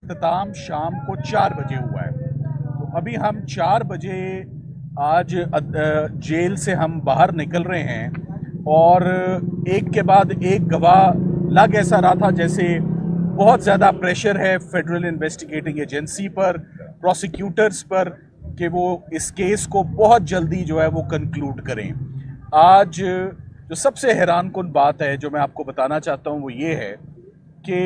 इख्तिताम शाम को 4 बजे हुआ है। तो अभी हम 4 बजे आज जेल से हम बाहर निकल रहे हैं और एक के बाद एक गवाह लग ऐसा रहा था जैसे बहुत ज़्यादा प्रेशर है फेडरल इन्वेस्टिगेटिंग एजेंसी पर, प्रोसिक्यूटर्स पर, कि वो इस केस को बहुत जल्दी जो है वो कंक्लूड करें। आज जो सबसे हैरानकुन बात है जो मैं आपको बताना चाहता हूँ वो ये है कि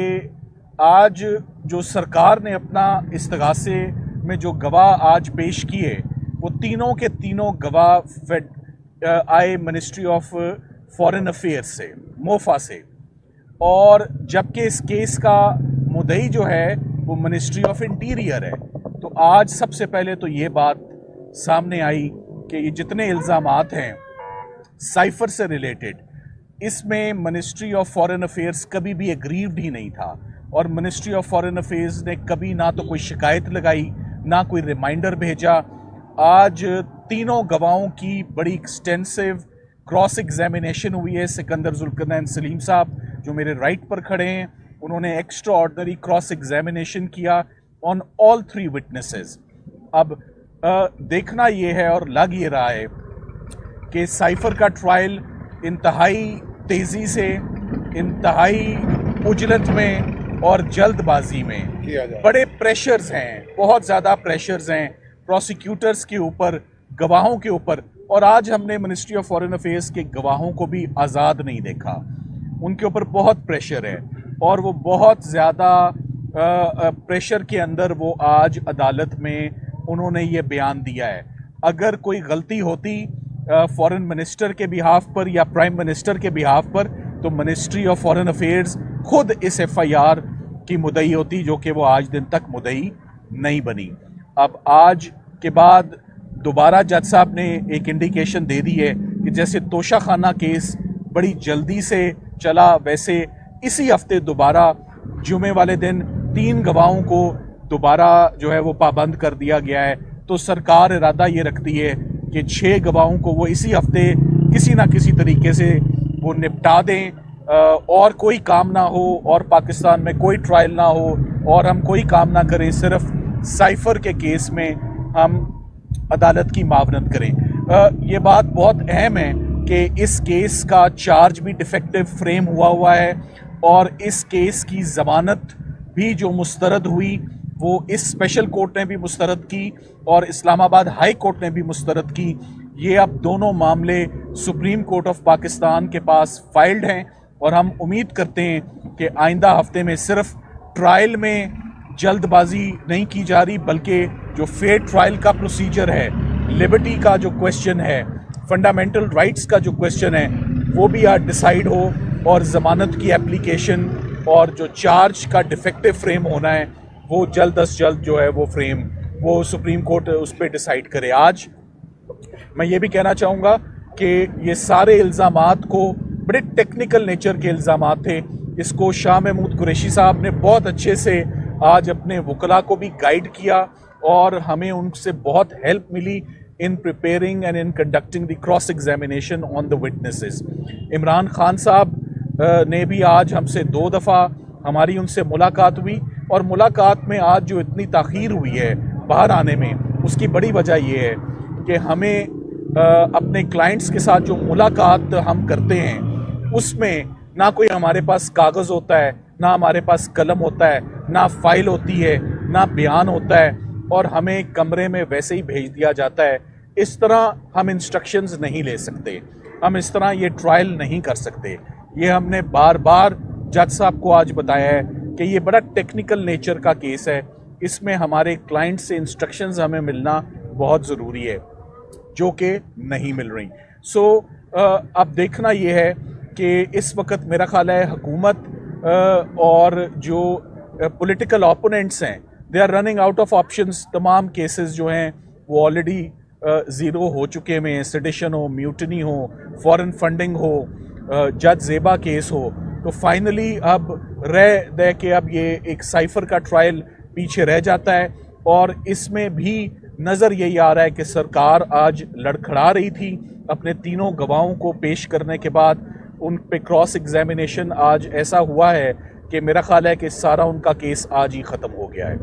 आज जो सरकार ने अपना इस्तगासे में जो गवाह आज पेश किए वो तीनों के तीनों गवाह आए मिनिस्ट्री ऑफ फॉरेन अफेयर्स से, मोफा से, और जबकि इस केस का मुद्दई जो है वो मिनिस्ट्री ऑफ इंटीरियर है। तो आज सबसे पहले तो ये बात सामने आई कि ये जितने इल्ज़ामात हैं साइफर से रिलेटेड, इसमें मिनिस्ट्री ऑफ फॉरेन अफेयर्स कभी भी एग्रीव्ड ही नहीं था और मिनिस्ट्री ऑफ फॉरेन अफेयर्स ने कभी ना तो कोई शिकायत लगाई ना कोई रिमाइंडर भेजा। आज तीनों गवाहों की बड़ी एक्सटेंसिव क्रॉस एग्जामिनेशन हुई है। सिकंदर जुल्करनैन सलीम साहब जो मेरे राइट पर खड़े हैं, उन्होंने एक्स्ट्रा ऑर्डनरी क्रॉस एग्जामिनेशन किया ऑन ऑल 3 विटनेसेस। अब देखना ये है और लग ये रहा है कि साइफर का ट्रायल इंतहाई तेज़ी से, इंतहाई उजलत में और जल्दबाजी में किया जाए। बड़े प्रेशर्स हैं, बहुत ज़्यादा प्रेशर्स हैं प्रोसिक्यूटर्स के ऊपर, गवाहों के ऊपर। और आज हमने मिनिस्ट्री ऑफ फॉरेन अफेयर्स के गवाहों को भी आज़ाद नहीं देखा, उनके ऊपर बहुत प्रेशर है और वो बहुत ज़्यादा प्रेशर के अंदर वो आज अदालत में उन्होंने ये बयान दिया है। अगर कोई गलती होती फॉरेन मिनिस्टर के बिहाफ पर या प्राइम मिनिस्टर के बिहाफ पर, तो मिनिस्ट्री ऑफ फॉरेन अफेयर्स खुद इस FIR की मुद्दई होती, जो कि वो आज दिन तक मुद्दई नहीं बनी। अब आज के बाद दोबारा जज साहब ने एक इंडिकेशन दे दी है कि जैसे तोशा खाना केस बड़ी जल्दी से चला, वैसे इसी हफ्ते दोबारा जुमे वाले दिन 3 गवाहों को दोबारा जो है वो पाबंद कर दिया गया है। तो सरकार इरादा ये रखती है कि 6 गवाहों को वो इसी हफ्ते किसी ना किसी तरीके से वो निपटा दें और कोई काम ना हो और पाकिस्तान में कोई ट्रायल ना हो और हम कोई काम ना करें, सिर्फ साइफर के केस में हम अदालत की मावनत करें। ये बात बहुत अहम है कि इस केस का चार्ज भी डिफेक्टिव फ्रेम हुआ है और इस केस की ज़मानत भी जो मुस्तरद हुई वो इस स्पेशल कोर्ट ने भी मुस्तरद की और इस्लामाबाद हाई कोर्ट ने भी मुस्तरद की। ये अब दोनों मामले सुप्रीम कोर्ट ऑफ पाकिस्तान के पास फाइल्ड हैं और हम उम्मीद करते हैं कि आइंदा हफ्ते में सिर्फ ट्रायल में जल्दबाजी नहीं की जा रही, बल्कि जो फेयर ट्रायल का प्रोसीजर है, लिबर्टी का जो क्वेश्चन है, फंडामेंटल राइट्स का जो क्वेश्चन है, वो भी आज डिसाइड हो और ज़मानत की एप्लीकेशन और जो चार्ज का डिफेक्टिव फ्रेम होना है वो जल्द अज जल्द जो है वो फ्रेम वो सुप्रीम कोर्ट उस पर डिसाइड करे। आज मैं ये भी कहना चाहूँगा कि ये सारे इल्ज़ामात को बड़े टेक्निकल नेचर के इल्ज़ामात थे। इसको शाह महमूद कुरैशी साहब ने बहुत अच्छे से आज अपने वकला को भी गाइड किया और हमें उनसे बहुत हेल्प मिली in preparing and in conducting the cross examination on the witnesses. Imran Khan साहब ने भी आज हमसे 2 दफ़ा हमारी उनसे मुलाकात हुई और मुलाकात में आज जो इतनी ताख़ीर हुई है बाहर आने में, उसकी बड़ी वजह ये है कि हमें अपने क्लाइंट्स के साथ जो मुलाकात हम करते हैं उसमें ना कोई हमारे पास कागज़ होता है, ना हमारे पास कलम होता है, ना फाइल होती है, ना बयान होता है और हमें कमरे में वैसे ही भेज दिया जाता है। इस तरह हम इंस्ट्रक्शंस नहीं ले सकते, हम इस तरह ये ट्रायल नहीं कर सकते। ये हमने बार बार जज साहब को आज बताया है कि ये बड़ा टेक्निकल नेचर का केस है, इसमें हमारे क्लाइंट से इंस्ट्रक्शंस हमें मिलना बहुत ज़रूरी है, जो कि नहीं मिल रही। सो अब देखना ये है कि इस वक्त मेरा ख्याल है हुकूमत और जो पॉलिटिकल ओपोनेंट्स हैं, they are running out of options. तमाम केसेस जो हैं वो ऑलरेडी ज़ीरो हो चुके हैं, सेडिशन हो, म्यूटनी हो, फॉरेन फंडिंग हो, जज ज़ेबा केस हो। तो फाइनली अब रह दे के अब ये एक साइफर का ट्रायल पीछे रह जाता है और इसमें भी नज़र यही आ रहा है कि सरकार आज लड़खड़ा रही थी अपने तीनों गवाहों को पेश करने के बाद। उन पे क्रॉस एग्जामिनेशन आज ऐसा हुआ है कि मेरा ख्याल है कि सारा उनका केस आज ही ख़त्म हो गया है।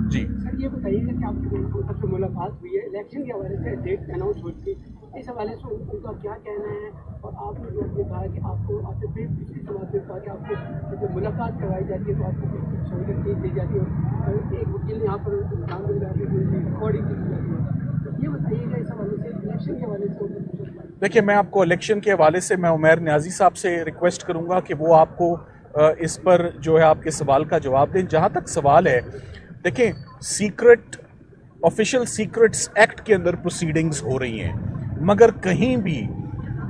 जी सर, ये बताइएगा कि आपकी सबसे मुलाकात हुई है इलेक्शन के हवाले से, डेट अनाउंस हुई थी, इस हवाले से उनका क्या कहना है? और आपने जो ये कहा कि आपको आपने फिर पिछली समाज में कहा कि आपको जब मुलाकात करवाई जाती है तो आपको सहूलियत नहीं दी जाती और एक वकील यहाँ पर नाम मिल जाती है, रिकॉर्डिंग की जाती है, तो ये बताइएगा इस हवाले से, इलेक्शन के हवाले से। देखिए, मैं आपको इलेक्शन के हवाले से मैं उमैर न्याजी साहब से रिक्वेस्ट करूंगा कि वो आपको इस पर जो है आपके सवाल का जवाब दें। जहाँ तक सवाल है, देखिए, सीक्रेट ऑफिशियल सीक्रेट्स एक्ट के अंदर प्रोसीडिंग्स हो रही हैं, मगर कहीं भी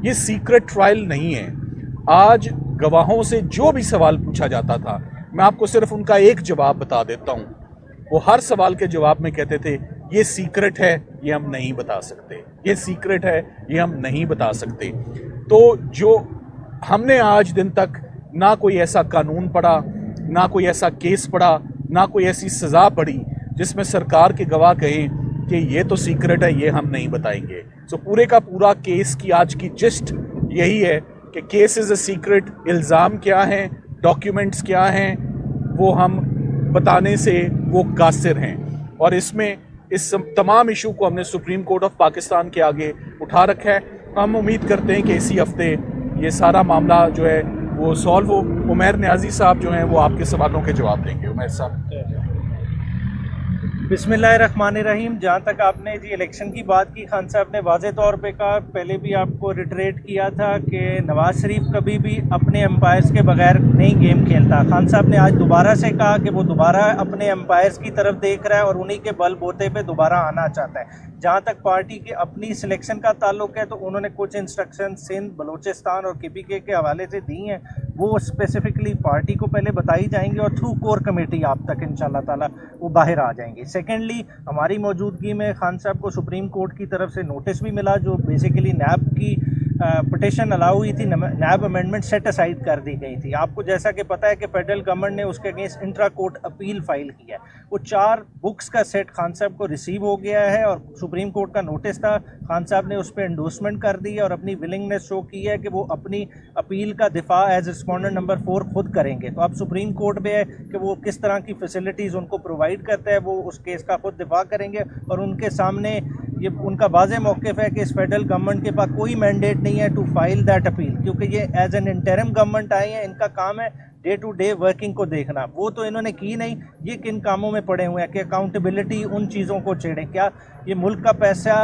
ये सीक्रेट ट्रायल नहीं है। आज गवाहों से जो भी सवाल पूछा जाता था, मैं आपको सिर्फ उनका एक जवाब बता देता हूँ। वो हर सवाल के जवाब में कहते थे ये सीक्रेट है, ये हम नहीं बता सकते, ये सीक्रेट है, ये हम नहीं बता सकते। तो जो हमने आज दिन तक ना कोई ऐसा कानून पढ़ा, ना कोई ऐसा केस पढ़ा, ना कोई ऐसी सज़ा पड़ी जिसमें सरकार के गवाह कहें कि ये तो सीक्रेट है, ये हम नहीं बताएंगे। तो पूरे का पूरा केस की आज की जिस्ट यही है कि केस इज़ अ सीक्रेट। इल्ज़ाम क्या हैं, डॉक्यूमेंट्स क्या हैं, वो हम बताने से वो कासिर हैं। और इसमें इस तमाम इशू को हमने सुप्रीम कोर्ट ऑफ पाकिस्तान के आगे उठा रखा है। हम उम्मीद करते हैं कि इसी हफ्ते ये सारा मामला जो है वो सॉल्व हो। उमैर न्याजी साहब जो हैं वो आपके सवालों के जवाब देंगे। उमैर साहब। बिस्मिल्लाहिर्रहमानिर्रहीम। जहाँ तक आपने जी इलेक्शन की बात की, खान साहब ने वाज़े तौर पे कहा, पहले भी आपको रिटरेट किया था कि नवाज़ शरीफ कभी भी अपने एम्पायर्स के बगैर नहीं गेम खेलता। खान साहब ने आज दोबारा से कहा कि वो दोबारा अपने एम्पायर्स की तरफ देख रहा है और उन्हीं के बल बोते पे दोबारा आना चाहता है। जहाँ तक पार्टी की अपनी सिलेक्शन का ताल्लुक है, तो उन्होंने कुछ इंस्ट्रक्शन सिंध, बलूचिस्तान और KPK के हवाले से दी हैं। वो स्पेसिफिकली पार्टी को पहले बताई जाएंगी और थ्रू कोर कमेटी आप तक इंशाल्लाह ताला वो बाहर आ जाएंगी। सेकेंडली, हमारी मौजूदगी में खान साहब को सुप्रीम कोर्ट की तरफ से नोटिस भी मिला, जो बेसिकली नैब की पिटिशन अलाउ हुई थी, नैब अमेंडमेंट सेट असाइड कर दी गई थी। आपको जैसा कि पता है कि फेडरल गवर्नमेंट ने उसके against intra court appeal file किया है। वो 4 बुक्स का सेट खान साहब को रिसीव हो गया है और सुप्रीम कोर्ट का नोटिस था, खान साहब ने उस पर एंडोर्समेंट कर दी है और अपनी विलिंगनेस शो की है कि वो अपनी अपील का दिफा एज रिस्पोंडेंट नंबर 4 खुद करेंगे। तो अब सुप्रीम कोर्ट पे है कि वो किस तरह की फैसिलिटीज़ उनको प्रोवाइड करता है, वो उस केस का खुद दिफा करेंगे। और उनके सामने ये उनका वाज़ेह मौक़िफ़ है कि इस फेडरल गवर्नमेंट के पास कोई मैंडेट नहीं है टू फाइल दैट अपील, क्योंकि ये एज एन इंटरिम गवर्नमेंट आई है, इनका काम है डे टू डे वर्किंग को देखना। वो तो इन्होंने की नहीं। ये किन कामों में पड़े हुए हैं कि अकाउंटेबिलिटी, उन चीज़ों को छेड़ें। क्या ये मुल्क का पैसा,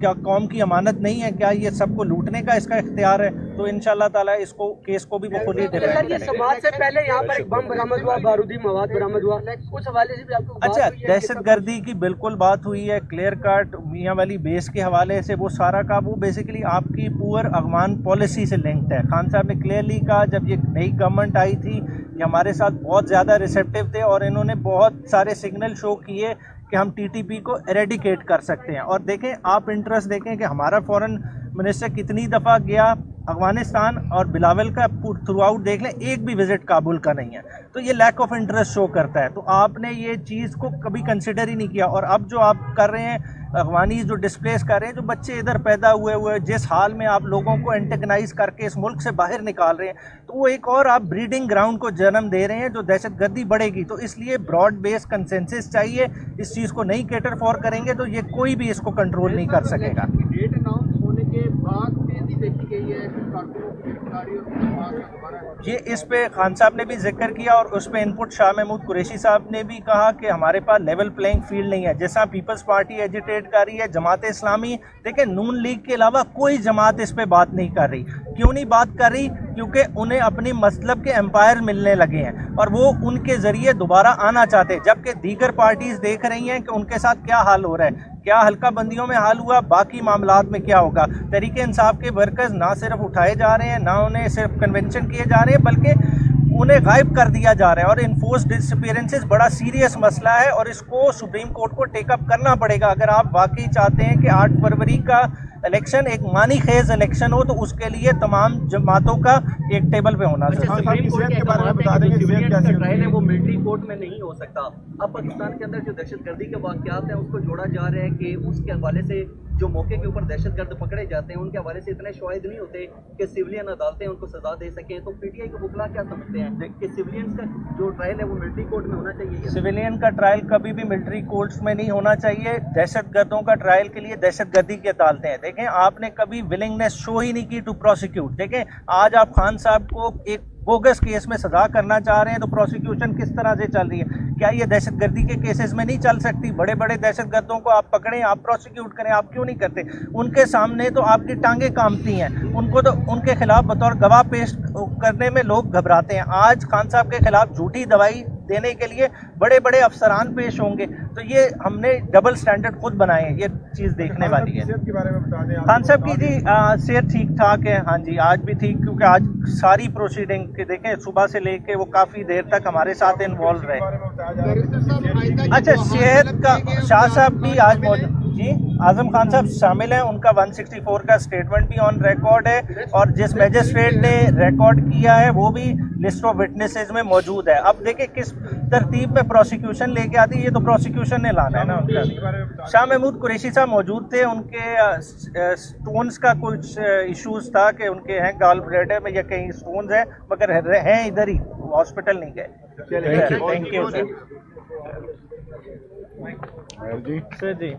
क्या कौम की अमानत नहीं है? क्या ये सबको लूटने का इसका इख्तियार है? तो इंशाल्लाह ताला इसको केस को भी वो खुद ही डिफेंड करेंगे। समाज से पहले यहाँ पर एक बम बरामद हुआ, बारूदी मवाद बरामद हुआ, उस हवाले से भी आपको अच्छा, दहशतगर्दी की बिल्कुल बात हुई है, क्लियर कट मियाँ वाली बेस के हवाले से वो सारा का वो बेसिकली आपकी पुअर अगवान पॉलिसी से लिंक्ड है। खान साहब ने क्लियरली कहा, जब ये नई गवर्नमेंट आई थी, ये हमारे साथ बहुत ज़्यादा रिसेप्टिव थे और इन्होंने बहुत सारे सिग्नल शो किए कि हम TTP को एरेडिकेट कर सकते हैं। और देखें, आप इंटरेस्ट देखें कि हमारा फॉरेन मिनिस्टर कितनी दफ़ा गया अफगानिस्तान, और बिलावल का थ्रू आउट देख लें, एक भी विज़िट काबुल का नहीं है। तो ये लैक ऑफ इंटरेस्ट शो करता है। तो आपने ये चीज़ को कभी कंसिडर ही नहीं किया। और अब जो आप कर रहे हैं, अफगानीज जो डिस्प्लेस कर रहे हैं, जो बच्चे इधर पैदा हुए जिस हाल में आप लोगों को एंटेगनाइज करके इस मुल्क से बाहर निकाल रहे हैं, तो वो एक और आप ब्रीडिंग ग्राउंड को जन्म दे रहे हैं जो दहशतगर्दी बढ़ेगी। तो इसलिए ब्रॉड बेस कंसेंसस चाहिए। इस चीज़ को नहीं कैटर फॉर करेंगे तो ये कोई भी इसको कंट्रोल नहीं कर सकेगा। डेट अनाउंस होने के बाद तेजी देखी गई है ये इस पे खान साहब ने भी जिक्र किया और उस पे इनपुट शाह महमूद कुरैशी साहब ने भी कहा कि हमारे पास लेवल प्लेइंग फील्ड नहीं है। जैसा पीपल्स पार्टी एजिटेट कर रही है, जमात इस्लामी, देखिए नून लीग के अलावा कोई जमात इस पे बात नहीं कर रही। क्यों नहीं बात कर रही? क्योंकि उन्हें अपनी मतलब के एम्पायर मिलने लगे हैं और वो उनके ज़रिए दोबारा आना चाहते हैं, जबकि दीगर पार्टीज़ देख रही हैं कि उनके साथ क्या हाल हो रहा है। क्या हल्का बंदियों में हाल हुआ, बाकी मामलात में क्या होगा। तहरीक इंसाफ के वर्कर्स ना सिर्फ उठाए जा रहे हैं, ना उन्हें सिर्फ कन्वेंशन किए जा रहे हैं, बल्कि उन्हें गायब कर दिया जा रहा है। और इन्फोर्स डिसअपीयरेंसेस बड़ा सीरियस मसला है और इसको सुप्रीम कोर्ट को टेकअप करना पड़ेगा। अगर आप वाकई चाहते हैं कि 8 फरवरी का इलेक्शन एक मानी खेज इलेक्शन हो, तो उसके लिए तमाम जमातों का एक टेबल पे होना चाहिए। सुप्रीम कोर्ट के बारे में बता देंगे, ट्रायल है वो मिलिट्री कोर्ट में नहीं हो सकता। अब पाकिस्तान के अंदर जो दहशतगर्दी के वाकयात हैं उसको जोड़ा जा रहा है कि उसके हवाले से जो मौके के ऊपर दहशतगर्द पकड़े जाते हैं उनके हवाले से इतने शवाहिद नहीं होते कि सिविलियन अदालतें उनको सजा दे सकें, तो पीटीआई के वकला क्या समझते हैं कि सिविलियंस का जो ट्रायल है वो मिलिट्री कोर्ट में होना चाहिए? सिविलियन का ट्रायल कभी भी मिलिट्री कोर्ट्स में नहीं होना चाहिए। दहशतगर्दों का ट्रायल के लिए दहशतगर्दी की अदालतें हैं। देखें, आपने कभी विलिंगनेस शो ही नहीं की टू प्रोसिक्यूट। देखें, आज आप खान साहब को एक बोगस केस में सजा करना चाह रहे हैं, तो प्रोसिक्यूशन किस तरह से चल रही है? क्या ये दहशतगर्दी के केसेस में नहीं चल सकती? बड़े बड़े दहशतगर्दों को आप पकड़ें, आप प्रोसिक्यूट करें, आप क्यों नहीं करते? उनके सामने तो आपकी टांगें कांपती हैं, उनको तो उनके खिलाफ बतौर गवाह पेश करने में लोग घबराते हैं। आज खान साहब के खिलाफ झूठी दवाई देने के लिए बड़े बड़े अफसरान पेश होंगे, तो ये हमने डबल स्टैंडर्ड खुद बनाए हैं। ये चीज़ देखने वाली है। सेहत के बारे में बता दें। खान साहब की जी सेहत ठीक ठाक है, हाँ जी, आज भी ठीक, क्योंकि आज सारी प्रोसीडिंग के देखें सुबह से लेके वो काफ़ी देर तक हमारे साथ इन्वॉल्व रहे। अच्छा, सेहत का शाह साहब भी आज मौजूद, जी आजम खान साहब शामिल हैं, उनका 164 का स्टेटमेंट भी ऑन रिकॉर्ड है, और जिस मैजिस्ट्रेट ने रिकॉर्ड किया है वो भी लिस्ट ऑफ विटनेसेस में मौजूद है। अब देखिए किस तरतीब में प्रोसिक्यूशन लेके आती है, ये तो प्रोसिक्यूशन ने लाना है ना उनका। शाह महमूद कुरैशी साहब मौजूद थे, उनके स्टोन्स का कुछ इश्यूज था कि उनके हैं गाल ब्लैडर में या कहीं स्टोन्स हैं, मगर हैं इधर ही, हॉस्पिटल नहीं गए। Thank you sir. जी सर जी।